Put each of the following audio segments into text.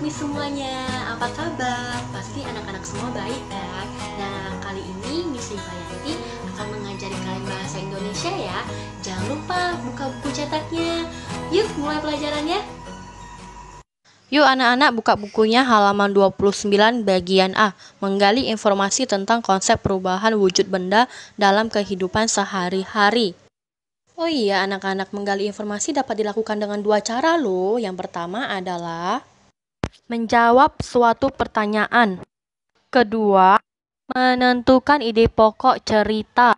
nih semuanya, apa kabar? Pasti anak-anak semua baik kan? Nah, kali ini Miss Livayanti akan mengajari kalian bahasa Indonesia ya. Jangan lupa buka buku cetaknya. Yuk, mulai pelajarannya. Yuk anak-anak buka bukunya halaman 29 bagian A, menggali informasi tentang konsep perubahan wujud benda dalam kehidupan sehari-hari. Oh iya anak-anak, menggali informasi dapat dilakukan dengan dua cara loh. Yang pertama adalah menjawab suatu pertanyaan. Kedua, menentukan ide pokok cerita.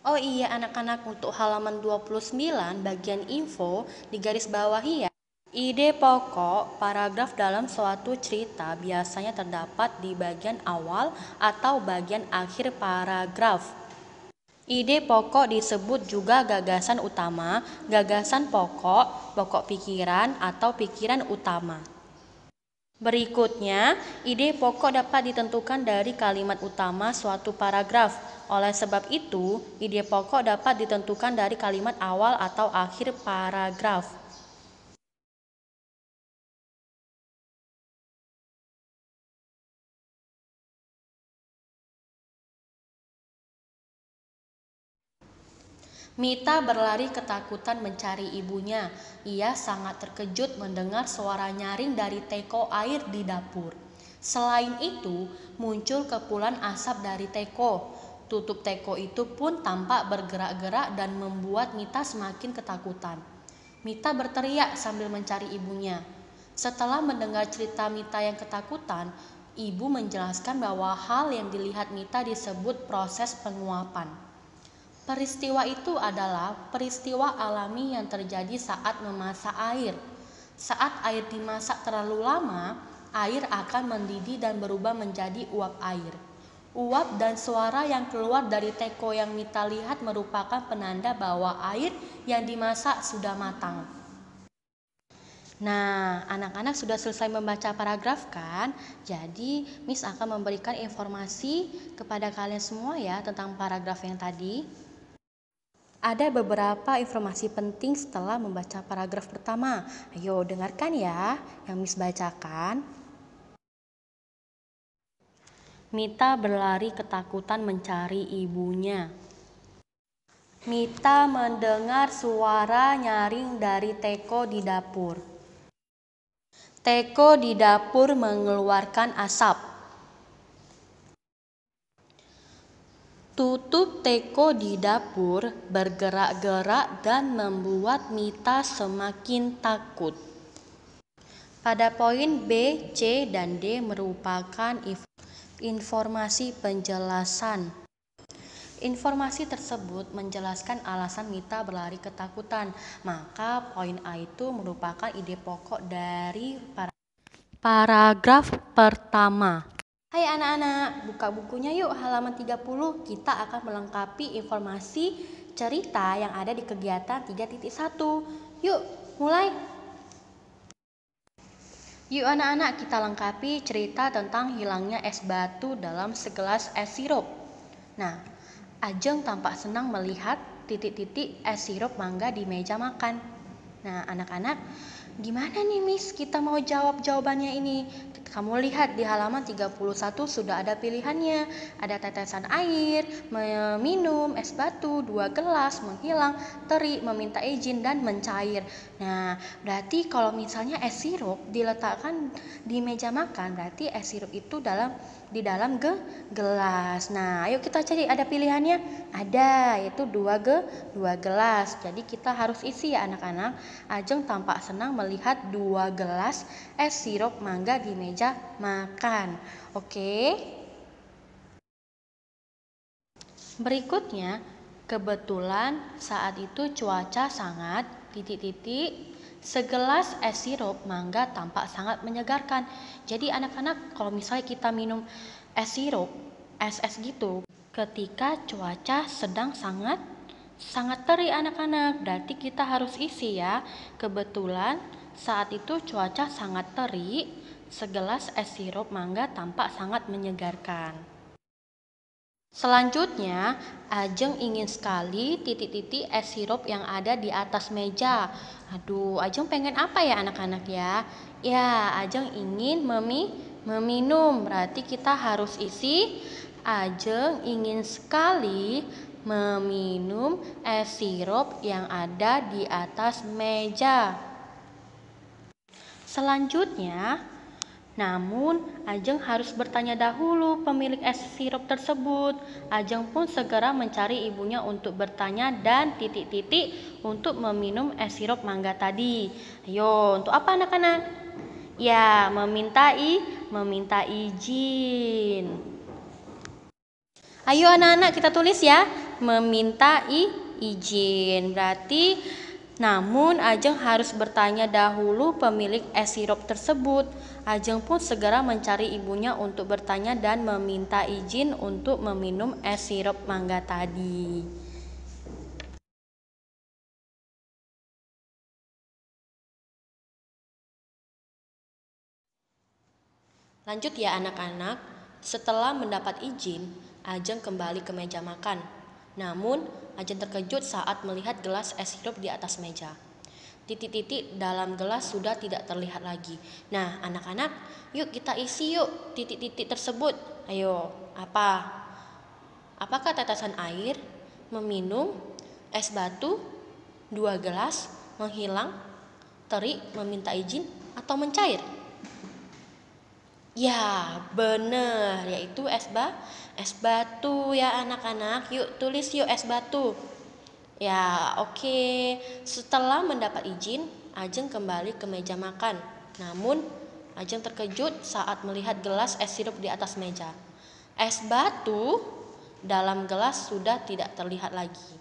Oh iya anak-anak, untuk halaman 29 bagian info di garis bawahi ya. Ide pokok paragraf dalam suatu cerita biasanya terdapat di bagian awal atau bagian akhir paragraf. Ide pokok disebut juga gagasan utama, gagasan pokok, pokok pikiran, atau pikiran utama. Berikutnya, ide pokok dapat ditentukan dari kalimat utama suatu paragraf. Oleh sebab itu, ide pokok dapat ditentukan dari kalimat awal atau akhir paragraf. Mita berlari ketakutan mencari ibunya. Ia sangat terkejut mendengar suara nyaring dari teko air di dapur. Selain itu, muncul kepulan asap dari teko. Tutup teko itu pun tampak bergerak-gerak dan membuat Mita semakin ketakutan. Mita berteriak sambil mencari ibunya. Setelah mendengar cerita Mita yang ketakutan, ibu menjelaskan bahwa hal yang dilihat Mita disebut proses penguapan. Peristiwa itu adalah peristiwa alami yang terjadi saat memasak air. Saat air dimasak terlalu lama, air akan mendidih dan berubah menjadi uap air. Uap dan suara yang keluar dari teko yang Mita lihat merupakan penanda bahwa air yang dimasak sudah matang. Nah, anak-anak sudah selesai membaca paragraf kan? Jadi, Miss akan memberikan informasi kepada kalian semua ya tentang paragraf yang tadi. Ada beberapa informasi penting setelah membaca paragraf pertama. Ayo dengarkan ya yang Miss bacakan. Mita berlari ketakutan mencari ibunya. Mita mendengar suara nyaring dari teko di dapur. Teko di dapur mengeluarkan asap. Tutup teko di dapur bergerak-gerak dan membuat Mita semakin takut. Pada poin B, C, dan D merupakan informasi penjelasan. Informasi tersebut menjelaskan alasan Mita berlari ketakutan. Maka poin A itu merupakan ide pokok dari paragraf pertama. Hai anak-anak, buka bukunya yuk halaman 30. Kita akan melengkapi informasi cerita yang ada di kegiatan 3.1. Yuk, mulai. Yuk anak-anak, kita lengkapi cerita tentang hilangnya es batu dalam segelas es sirup. Nah, Ajeng tampak senang melihat titik-titik es sirup mangga di meja makan. Nah, anak-anak, gimana nih Miss kita mau jawab jawabannya ini? Kamu lihat di halaman 31 sudah ada pilihannya. Ada tetesan air, meminum, es batu, 2 gelas, menghilang, teri, meminta izin, dan mencair. Nah, berarti kalau misalnya es sirup diletakkan di meja makan, berarti es sirup itu di dalam gelas. Nah, ayo kita cari, ada pilihannya? Ada, yaitu 2 gelas. Jadi kita harus isi ya anak-anak. Ajeng tampak senang melihat 2 gelas es sirup mangga di meja makan. Oke. Berikutnya, kebetulan saat itu cuaca sangat segelas es sirup mangga tampak sangat menyegarkan. Jadi anak-anak kalau misalnya kita minum es sirup, es gitu, ketika cuaca sedang sangat terik anak-anak, berarti kita harus isi ya. Kebetulan saat itu cuaca sangat terik, segelas es sirup mangga tampak sangat menyegarkan. Selanjutnya, Ajeng ingin sekali titik-titik es sirup yang ada di atas meja. Aduh, Ajeng pengen apa ya anak-anak ya? Ya, Ajeng ingin meminum. Berarti kita harus isi Ajeng ingin sekali meminum es sirup yang ada di atas meja. Selanjutnya, namun Ajeng harus bertanya dahulu pemilik es sirup tersebut. Ajeng pun segera mencari ibunya untuk bertanya dan titik-titik untuk meminum es sirup mangga tadi. Ayo, untuk apa anak-anak? Ya, meminta izin. Ayo anak-anak kita tulis ya, meminta izin. Berarti namun Ajeng harus bertanya dahulu pemilik es sirup tersebut. Ajeng pun segera mencari ibunya untuk bertanya dan meminta izin untuk meminum es sirup mangga tadi. Lanjut ya anak-anak, setelah mendapat izin, Ajeng kembali ke meja makan. Namun, Ajeng terkejut saat melihat gelas es sirup di atas meja. Titik-titik dalam gelas sudah tidak terlihat lagi. Nah, anak-anak, yuk kita isi yuk titik-titik tersebut. Ayo, apa? Apakah tetesan air, meminum, es batu, 2 gelas, menghilang, terik, meminta izin, atau mencair? Ya, benar, yaitu es batu ya anak-anak. Yuk tulis yuk es batu. Ya, oke. Setelah mendapat izin, Ajeng kembali ke meja makan. Namun, Ajeng terkejut saat melihat gelas es sirup di atas meja. Es batu dalam gelas sudah tidak terlihat lagi.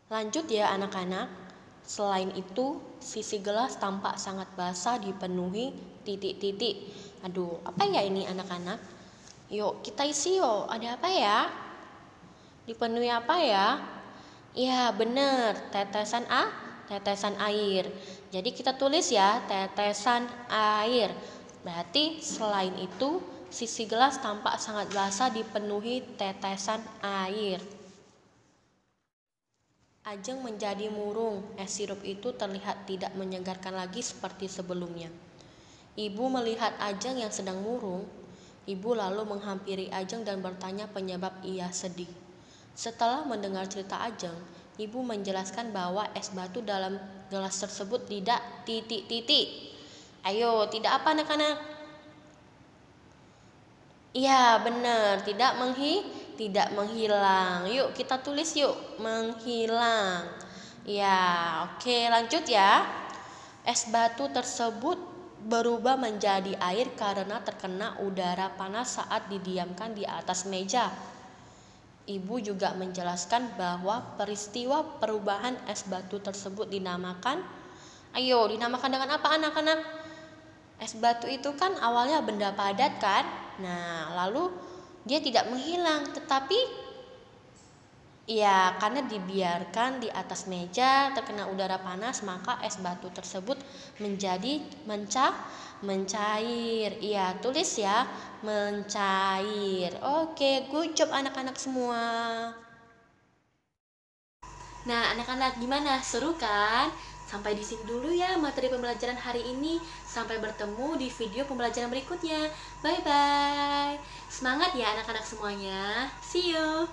Lanjut ya anak-anak. Selain itu, sisi gelas tampak sangat basah dipenuhi titik-titik. Aduh, apa ya ini anak-anak? Yuk kita isi yuk, ada apa ya? Dipenuhi apa ya? Ya bener, tetesan air. Jadi kita tulis ya, tetesan air. Berarti selain itu, sisi gelas tampak sangat basah dipenuhi tetesan air. Ajeng menjadi murung, es sirup itu terlihat tidak menyegarkan lagi seperti sebelumnya. Ibu melihat Ajeng yang sedang murung. Ibu lalu menghampiri Ajeng dan bertanya penyebab ia sedih. Setelah mendengar cerita Ajeng, ibu menjelaskan bahwa es batu dalam gelas tersebut tidak titik-titik. Ayo, tidak apa anak-anak? Iya benar, tidak menghilang. Yuk kita tulis yuk, menghilang. Ya, oke lanjut ya. Es batu tersebut berubah menjadi air karena terkena udara panas saat didiamkan di atas meja. Ibu juga menjelaskan bahwa peristiwa perubahan es batu tersebut dinamakan dengan apa anak-anak? Es batu itu kan awalnya benda padat kan? Nah, lalu dia tidak menghilang, tetapi ya karena dibiarkan di atas meja terkena udara panas, maka es batu tersebut menjadi mencair. Iya, tulis ya, mencair. Oke, good job anak-anak semua. Nah, anak-anak gimana? Seru kan? Sampai di sini dulu ya materi pembelajaran hari ini. Sampai bertemu di video pembelajaran berikutnya. Bye bye. Semangat ya anak-anak semuanya. See you.